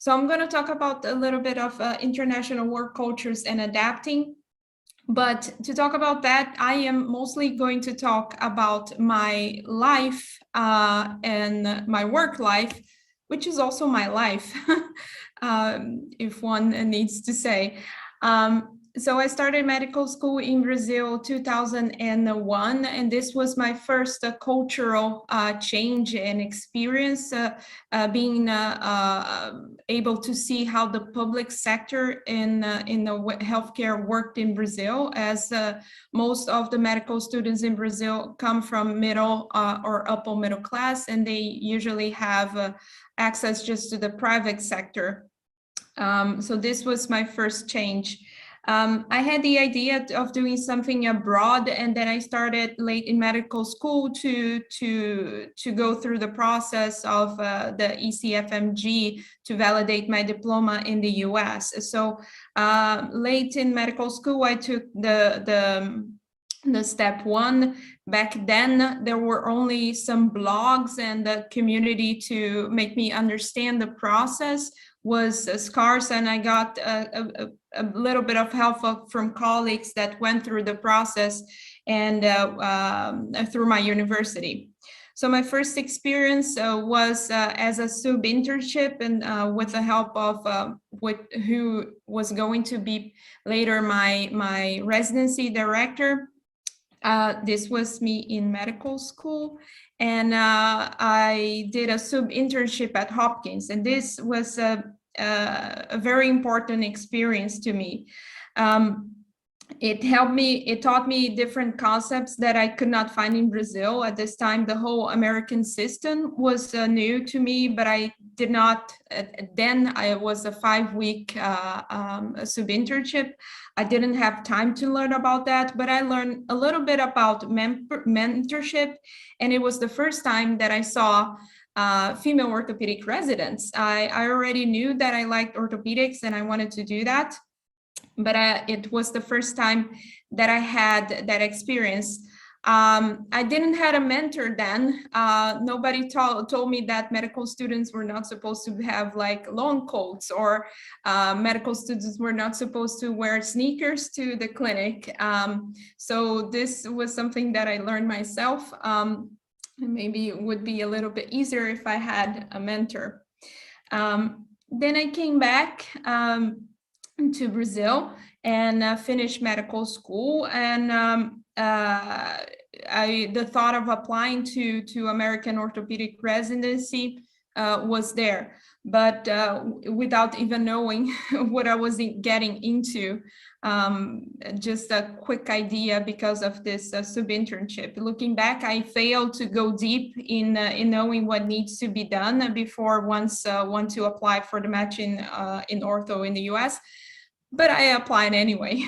So I'm going to talk about a little bit of international work cultures and adapting. But to talk about that, I am mostly going to talk about my life and my work life, which is also my life, if one needs to say. So I started medical school in Brazil 2001, and this was my first cultural change and experience, being able to see how the public sector in the healthcare worked in Brazil, as most of the medical students in Brazil come from middle or upper middle class, and they usually have access just to the private sector. So this was my first change. I had the idea of doing something abroad, and then I started late in medical school to go through the process of the ECFMG to validate my diploma in the US. So late in medical school, I took the step one. Back then, there were only some blogs, and the community to make me understand the process was scarce, and I got a little bit of help from colleagues that went through the process and through my university. So my first experience was as a sub-internship, and with the help of who was going to be later my residency director. This was me in medical school, and I did a sub-internship at Hopkins, and this was a very important experience to me. It taught me different concepts that I could not find in Brazil. At this time, the whole American system was new to me, but I did not, then I was a 5-week sub-internship. I didn't have time to learn about that, but I learned a little bit about mentorship, and it was the first time that I saw female orthopedic residents. I already knew that I liked orthopedics and I wanted to do that, but it was the first time that I had that experience. I didn't have a mentor then. Nobody told me that medical students were not supposed to have like long coats, or medical students were not supposed to wear sneakers to the clinic. So this was something that I learned myself. Maybe it would be a little bit easier if I had a mentor. Then I came back to Brazil and finished medical school, and the thought of applying to American orthopedic residency was there, but without even knowing what I was getting into. Just a quick idea because of this sub-internship. Looking back, I failed to go deep in knowing what needs to be done before want to apply for the match in ortho in the US. But I applied anyway.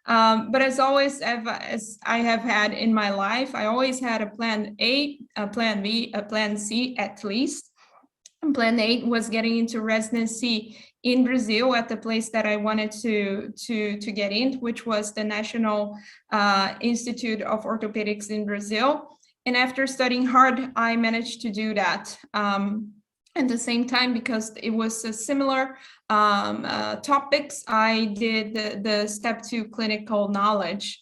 But as always, as I have had in my life, I always had a plan A, a plan B, a plan C at least. And plan A was getting into residency in Brazil at the place that I wanted to get in, which was the National Institute of Orthopedics in Brazil. And after studying hard, I managed to do that. At the same time, because it was a similar topics, I did the step 2 clinical knowledge.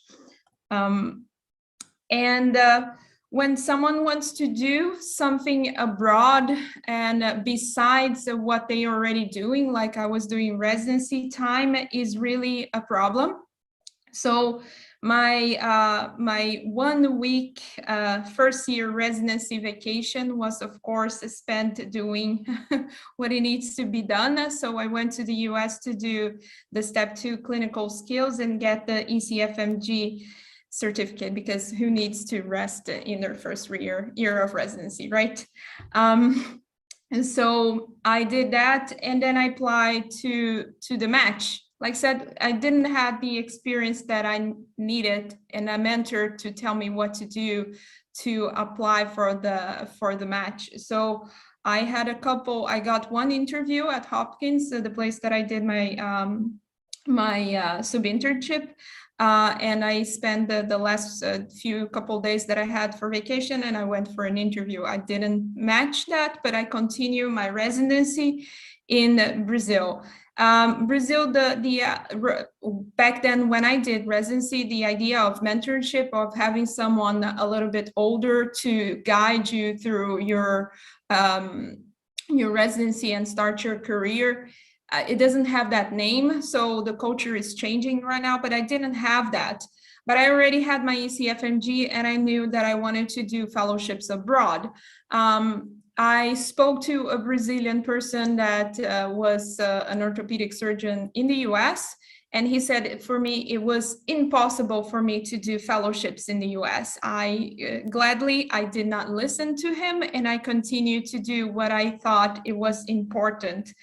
When someone wants to do something abroad and besides what they are already doing, like I was doing residency, time is really a problem. So my 1 week first year residency vacation was, of course, spent doing what it needs to be done. So I went to the US to do the step 2 clinical skills and get the ECFMG certificate, because who needs to rest in their first year of residency, right? And so I did that, and then I applied to the match. Like I said, I didn't have the experience that I needed and a mentor to tell me what to do to apply for the match. So I had I got one interview at Hopkins, the place that I did my sub-internship. And I spent the last couple days that I had for vacation, and I went for an interview. I didn't match that, but I continue my residency in Brazil. Brazil, back then when I did residency, the idea of mentorship, of having someone a little bit older to guide you through your residency and start your career, it doesn't have that name. So the culture is changing right now, but I didn't have that. But I already had my ECFMG, and I knew that I wanted to do fellowships abroad. I spoke to a Brazilian person that was an orthopedic surgeon in the US, and he said for me, it was impossible for me to do fellowships in the US. I did not listen to him, and I continued to do what I thought it was important.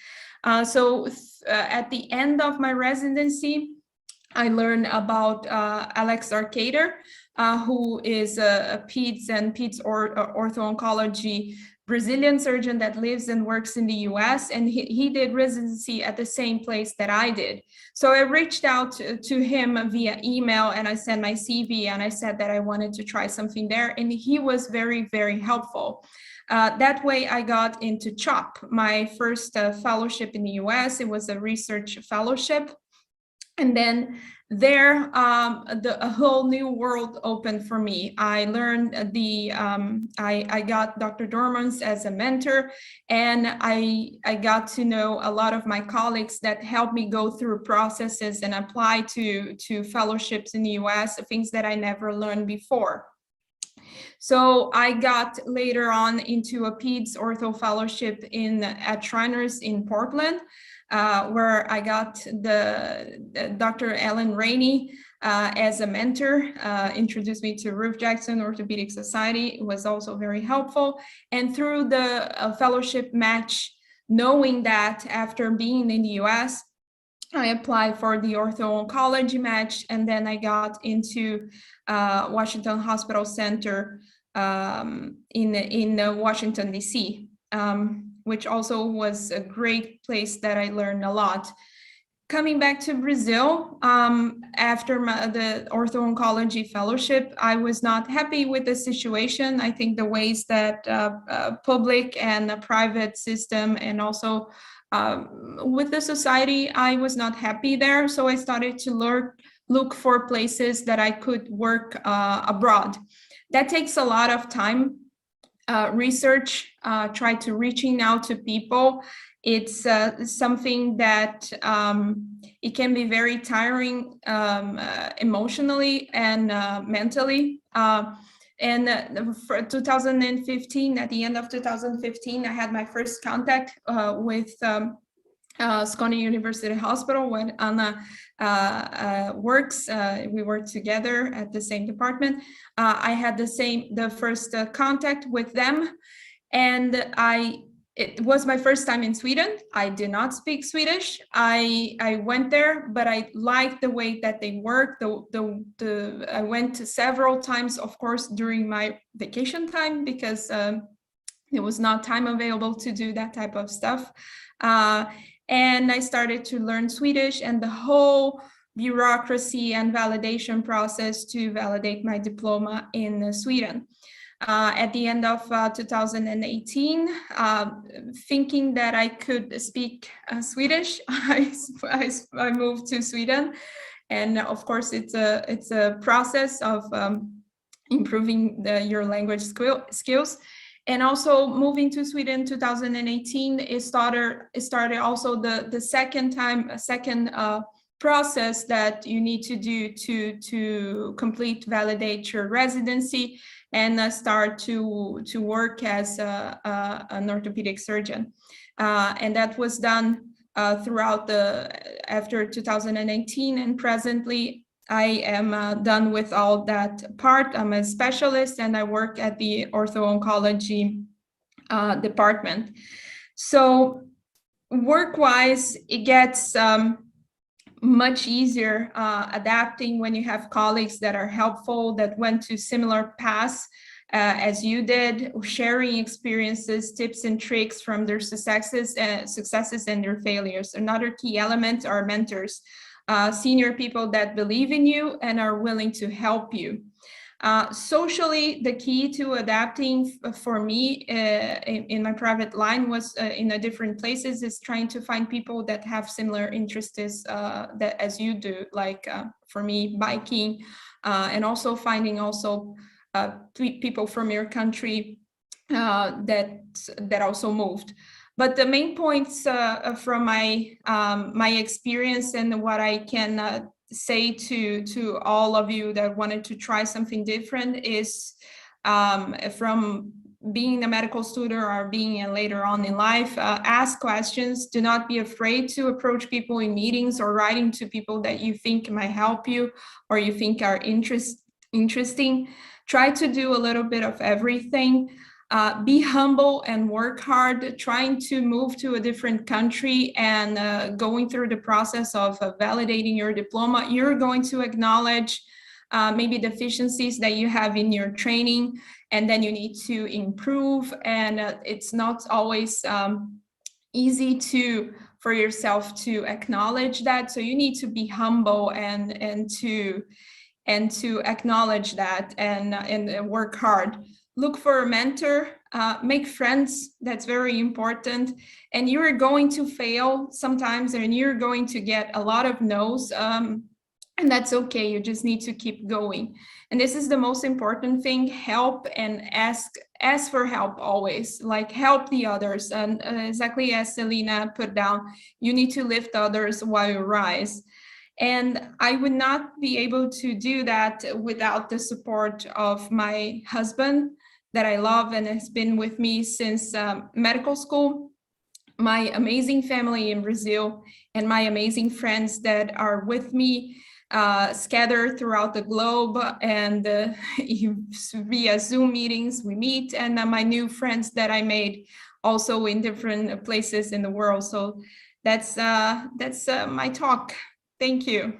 So at the end of my residency, I learned about Alex Arcader, who is a peds ortho-oncology Brazilian surgeon that lives and works in the US, and he did residency at the same place that I did. So I reached out to him via email, and I sent my CV, and I said that I wanted to try something there, and he was very, very helpful. That way I got into CHOP, my first fellowship in the US. It was a research fellowship. And then there, a whole new world opened for me. I learned I got Dr. Dormans as a mentor, and I got to know a lot of my colleagues that helped me go through processes and apply to fellowships in the US, things that I never learned before. So I got later on into a peds ortho fellowship at Shriners in Portland, where I got the Dr. Ellen Rainey as a mentor, introduced me to Ruth Jackson Orthopedic Society. It was also very helpful. And through the fellowship match, knowing that after being in the US, I applied for the ortho-oncology match, and then I got into Washington Hospital Center in Washington, D.C., which also was a great place that I learned a lot. Coming back to Brazil, after the ortho-oncology fellowship, I was not happy with the situation. I think the ways that public and the private system, and also with the society, I was not happy there. So I started to look for places that I could work abroad. That takes a lot of time. Research, try to reaching out to people. It's something that it can be very tiring emotionally and mentally. And for 2015, at the end of 2015, I had my first contact with Skåne University Hospital when Anna works. We work together at the same department. I had the first contact with them, and it was my first time in Sweden. I did not speak Swedish. I went there, but I liked the way that they work. I went to several times, of course, during my vacation time, because there was not time available to do that type of stuff. And I started to learn Swedish, and the whole bureaucracy and validation process to validate my diploma in Sweden. At the end of 2018, thinking that I could speak Swedish, I moved to Sweden, and of course it's a process of improving your language skills. And also moving to Sweden in 2018, it started also the second process that you need to do to validate your residency and start to work as an orthopedic surgeon. And that was done after 2018, and presently I am done with all that part. I'm a specialist, and I work at the ortho-oncology department. So work-wise, it gets much easier adapting when you have colleagues that are helpful, that went to similar paths as you did, sharing experiences, tips and tricks from their successes and their failures. Another key element are mentors. senior people that believe in you and are willing to help you. Socially, the key to adapting for me in my private line was in the different places is trying to find people that have similar interests that as you do, like for me, biking, and also finding also people from your country that also moved. But the main points from my experience and what I can say to all of you that wanted to try something different is from being a medical student or being later on in life, ask questions. Do not be afraid to approach people in meetings or writing to people that you think might help you or you think are interesting. Try to do a little bit of everything. Be humble and work hard. Trying to move to a different country and going through the process of validating your diploma, you're going to acknowledge maybe deficiencies that you have in your training, and then you need to improve. And it's not always easy for yourself to acknowledge that. So you need to be humble and to acknowledge that and work hard. Look for a mentor, make friends. That's very important. And you're going to fail sometimes, and you're going to get a lot of no's. And that's okay. You just need to keep going. And this is the most important thing: help and ask for help always. Like, help the others. And exactly as Selena put down, you need to lift others while you rise. And I would not be able to do that without the support of my husband, that I love and has been with me since medical school, my amazing family in Brazil, and my amazing friends that are with me scattered throughout the globe, and via Zoom meetings we meet, and my new friends that I made also in different places in the world. So that's my talk. Thank you.